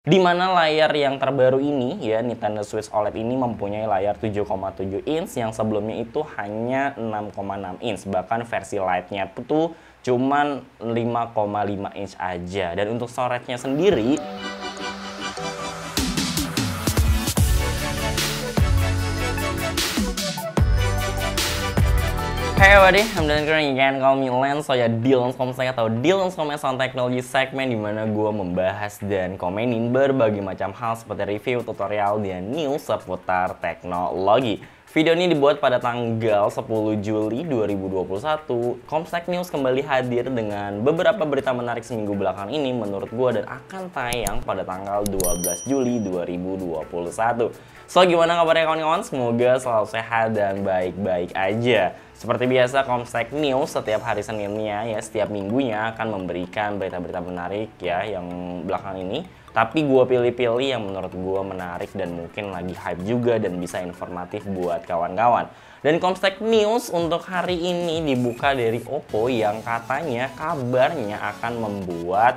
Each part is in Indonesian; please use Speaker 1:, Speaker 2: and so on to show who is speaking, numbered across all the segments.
Speaker 1: Di mana layar yang terbaru ini ya, Nintendo Switch OLED ini mempunyai layar 7,7 inch yang sebelumnya itu hanya 6,6 inch. Bahkan versi Lite-nya tuh cuman 5,5 inch aja. Dan untuk storage-nya sendiri, hey everybody, I'm Dan Keren, you can call me Lens. Saya Dilenscom saya atau Dilenscom on Technology segmen dimana gue membahas dan komenin berbagai macam hal seperti review, tutorial, dan news seputar teknologi. Video ini dibuat pada tanggal 10 Juli 2021. Komsek News kembali hadir dengan beberapa berita menarik seminggu belakang ini menurut gue dan akan tayang pada tanggal 12 Juli 2021. So, gimana kabarnya kawan-kawan? Semoga selalu sehat dan baik-baik aja. Seperti biasa, Komsek News setiap hari Seninnya ya, setiap minggunya akan memberikan berita-berita menarik ya yang belakang ini. Tapi gue pilih-pilih yang menurut gue menarik dan mungkin lagi hype juga dan bisa informatif buat kawan-kawan. Dan Komsek News untuk hari ini dibuka dari Oppo yang katanya kabarnya akan membuat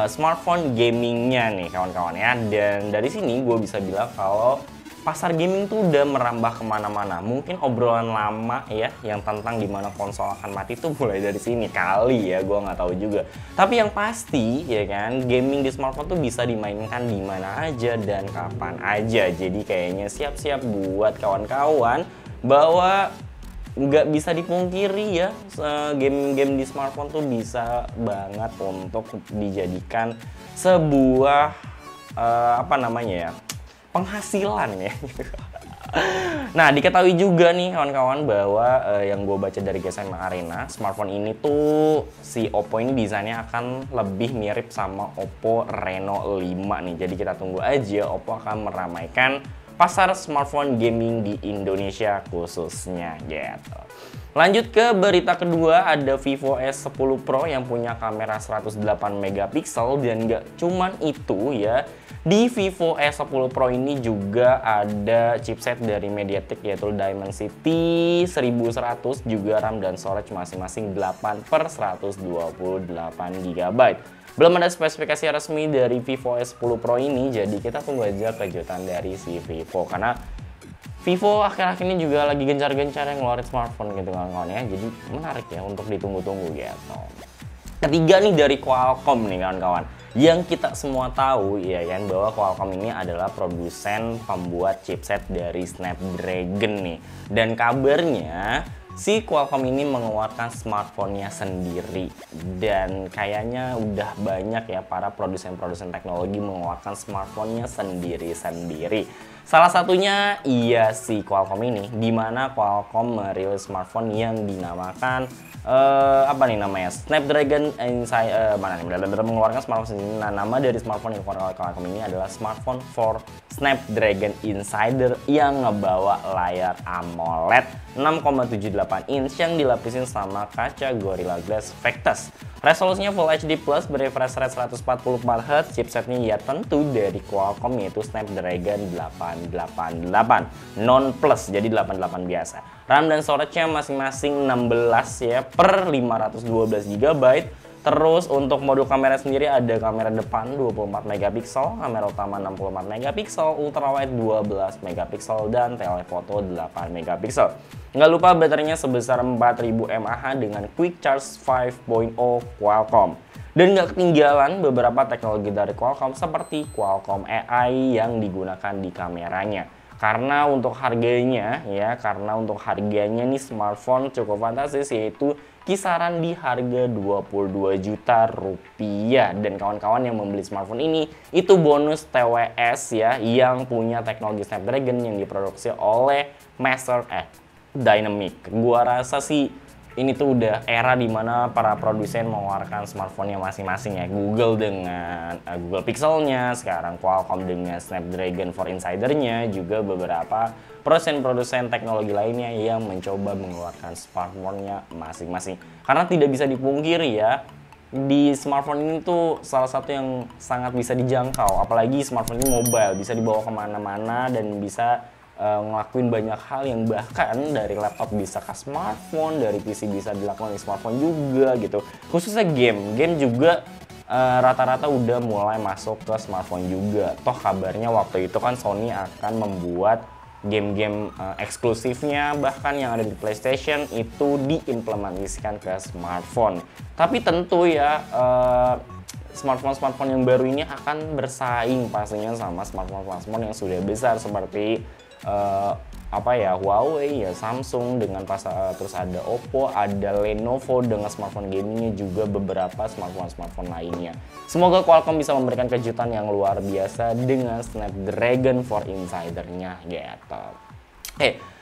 Speaker 1: smartphone gamingnya nih kawan-kawan ya. Dan dari sini gue bisa bilang kalau pasar gaming tuh udah merambah kemana-mana. Mungkin obrolan lama ya yang tentang dimana konsol akan mati tuh mulai dari sini kali ya, gue nggak tahu juga. Tapi yang pasti ya kan, gaming di smartphone tuh bisa dimainkan di mana aja dan kapan aja. Jadi kayaknya siap-siap buat kawan-kawan bahwa nggak bisa dipungkiri ya, game-game di smartphone tuh bisa banget untuk dijadikan sebuah apa namanya ya, penghasilan ya. Nah, diketahui juga nih kawan-kawan bahwa yang gue baca dari GSM Arena, smartphone ini tuh si Oppo ini desainnya akan lebih mirip sama Oppo Reno 5 nih. Jadi kita tunggu aja, Oppo akan meramaikan pasar smartphone gaming di Indonesia khususnya gitu. Lanjut ke berita kedua, ada Vivo S10 Pro yang punya kamera 108 megapiksel dan nggak cuman itu ya. Di Vivo S10 Pro ini juga ada chipset dari MediaTek yaitu Dimensity 1100, juga RAM dan storage masing-masing 8/128 GB. Belum ada spesifikasi resmi dari Vivo S10 Pro ini, jadi kita tunggu aja kejutan dari si Vivo. Karena Vivo akhir-akhir ini juga lagi gencar-gencar yang ngeluarin smartphone gitu kawan-kawan ya. Jadi menarik ya untuk ditunggu-tunggu gitu. Ketiga nih dari Qualcomm nih kawan-kawan. Yang kita semua tahu ya kan bahwa Qualcomm ini adalah produsen pembuat chipset dari Snapdragon nih. Dan kabarnya si Qualcomm ini mengeluarkan smartphone-nya sendiri. Dan kayaknya udah banyak ya para produsen-produsen teknologi mengeluarkan smartphone-nya sendiri-sendiri. Salah satunya iya si Qualcomm ini, di mana Qualcomm merilis smartphone yang dinamakan apa nih namanya, Snapdragon Insider, mana nih, benar-benar mengeluarkan smartphone ini. Nah, nama dari smartphone yang dikeluarkan oleh Qualcomm ini adalah smartphone for Snapdragon Insider yang ngebawa layar AMOLED 6,78 inch yang dilapisin sama kaca Gorilla Glass Victus. Resolusinya Full HD Plus berefresh rate 144Hz, chipsetnya ya tentu dari Qualcomm yaitu Snapdragon 888 non plus, jadi 88 biasa. RAM dan storage-nya masing-masing 16 ya per 512 GB. Terus untuk modul kamera sendiri ada kamera depan 24 megapiksel, kamera utama 64 megapiksel, ultrawide 12 megapiksel, dan telefoto 8 megapiksel. Nggak lupa baterainya sebesar 4000 mAh dengan Quick Charge 5.0 Qualcomm. Dan nggak ketinggalan beberapa teknologi dari Qualcomm seperti Qualcomm AI yang digunakan di kameranya. Karena untuk harganya nih smartphone cukup fantastis, yaitu kisaran di harga 22 juta rupiah. Dan kawan-kawan yang membeli smartphone ini itu bonus TWS ya yang punya teknologi Snapdragon yang diproduksi oleh Master Dynamic. Gua rasa sih ini tuh udah era dimana para produsen mengeluarkan smartphone-nya masing-masing ya. Google dengan Google Pixel-nya, sekarang Qualcomm dengan Snapdragon for Insider-nya, juga beberapa produsen-produsen teknologi lainnya yang mencoba mengeluarkan smartphone-nya masing-masing. Karena tidak bisa dipungkiri ya, di smartphone ini tuh salah satu yang sangat bisa dijangkau. Apalagi smartphone ini mobile, bisa dibawa kemana-mana dan bisa ngelakuin banyak hal yang bahkan dari laptop bisa ke smartphone, dari PC bisa dilakukan di smartphone juga gitu. Khususnya game juga rata-rata udah mulai masuk ke smartphone juga. Toh kabarnya waktu itu kan Sony akan membuat game-game eksklusifnya bahkan yang ada di PlayStation itu diimplementasikan ke smartphone. Tapi tentu ya smartphone-smartphone yang baru ini akan bersaing pastinya sama smartphone-smartphone yang sudah besar seperti Huawei, ya Samsung dengan terus ada Oppo, ada Lenovo dengan smartphone gamingnya, juga beberapa smartphone lainnya. Semoga Qualcomm bisa memberikan kejutan yang luar biasa dengan Snapdragon 4 Insider-nya gitu.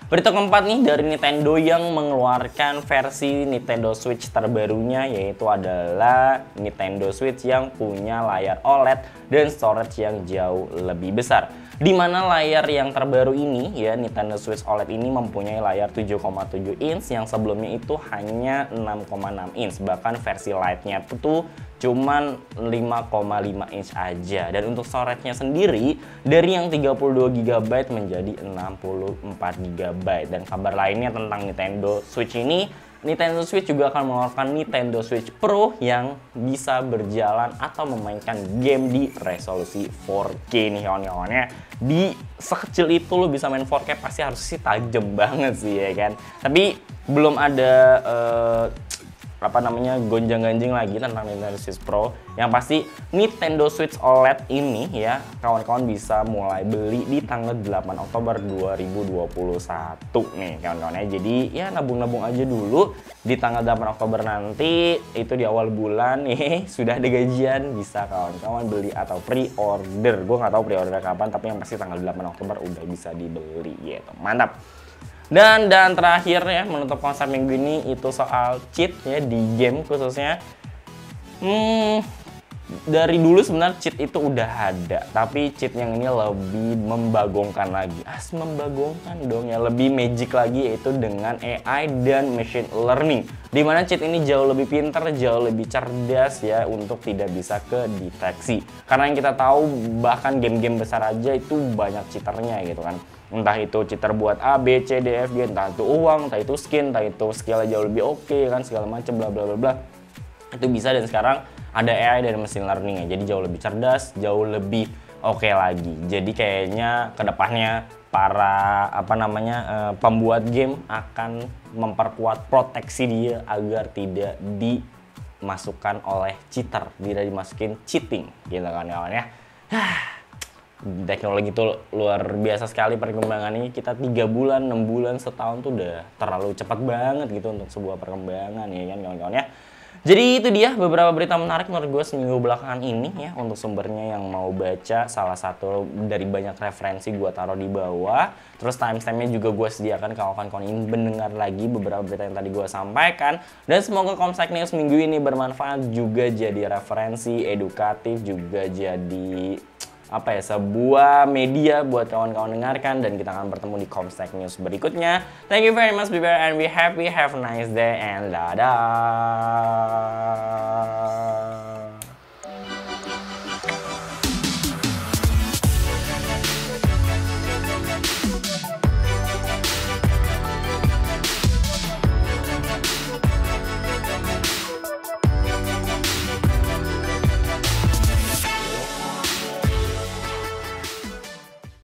Speaker 1: Berita keempat nih dari Nintendo yang mengeluarkan versi Nintendo Switch terbarunya, yaitu adalah Nintendo Switch yang punya layar OLED dan storage yang jauh lebih besar. Di mana layar yang terbaru ini ya, Nintendo Switch OLED ini mempunyai layar 7,7 inch yang sebelumnya itu hanya 6,6 inch. Bahkan versi Lite-nya itu cuman 5,5 inch aja. Dan untuk storage-nya sendiri dari yang 32 GB menjadi 64 GB. Dan kabar lainnya tentang Nintendo Switch ini, Nintendo Switch juga akan mengeluarkan Nintendo Switch Pro yang bisa berjalan atau memainkan game di resolusi 4K nih kawan-kawannya. Di sekecil itu lo bisa main 4K pasti harus sih tajam banget sih ya kan. Tapi belum ada gonjang-ganjing lagi tentang Nintendo Switch Pro. Yang pasti Nintendo Switch OLED ini ya kawan-kawan bisa mulai beli di tanggal 8 Oktober 2021 nih kawan-kawannya. Jadi ya nabung-nabung aja dulu, di tanggal 8 Oktober nanti itu di awal bulan nih sudah ada gajian, bisa kawan-kawan beli atau pre-order. Gue nggak tahu pre-order kapan, tapi yang pasti tanggal 8 Oktober udah bisa dibeli gitu. Mantap. Dan terakhir ya, menutup konsep minggu ini itu soal cheat ya di game khususnya. Dari dulu sebenarnya cheat itu udah ada, tapi cheat yang ini lebih membagongkan lagi. Membagongkan dong ya, lebih magic lagi, yaitu dengan AI dan machine learning. Dimana cheat ini jauh lebih pintar, jauh lebih cerdas ya untuk tidak bisa kedeteksi. Karena yang kita tahu bahkan game-game besar aja itu banyak cheaternya gitu kan. Entah itu cheater buat A, B, C, D, F, G, entah itu uang, entah itu skin, entah itu skillnya jauh lebih oke kan, segala macam bla bla bla bla. Itu bisa, dan sekarang ada AI dan machine learning ya. Jadi jauh lebih cerdas, jauh lebih oke lagi. Jadi kayaknya kedepannya para pembuat game akan memperkuat proteksi dia agar tidak dimasukkan oleh cheater, tidak dimasukin cheating gitu kan kawannya. Teknologi itu luar biasa sekali perkembangannya. Kita 3 bulan, 6 bulan, setahun tuh udah terlalu cepat banget gitu untuk sebuah perkembangan ya kan kawan-kawannya. Jadi itu dia beberapa berita menarik menurut gue seminggu belakangan ini ya. Untuk sumbernya yang mau baca, salah satu dari banyak referensi gue taruh di bawah. Terus timestampnya juga gue sediakan kawan-kawan ini mendengar lagi beberapa berita yang tadi gue sampaikan. Dan semoga Komsek News minggu ini bermanfaat, juga jadi referensi, edukatif, juga jadi sebuah media buat kawan-kawan dengarkan. Dan kita akan bertemu di Komsek News berikutnya. Thank you very much, be and be happy, have a nice day, and dadah.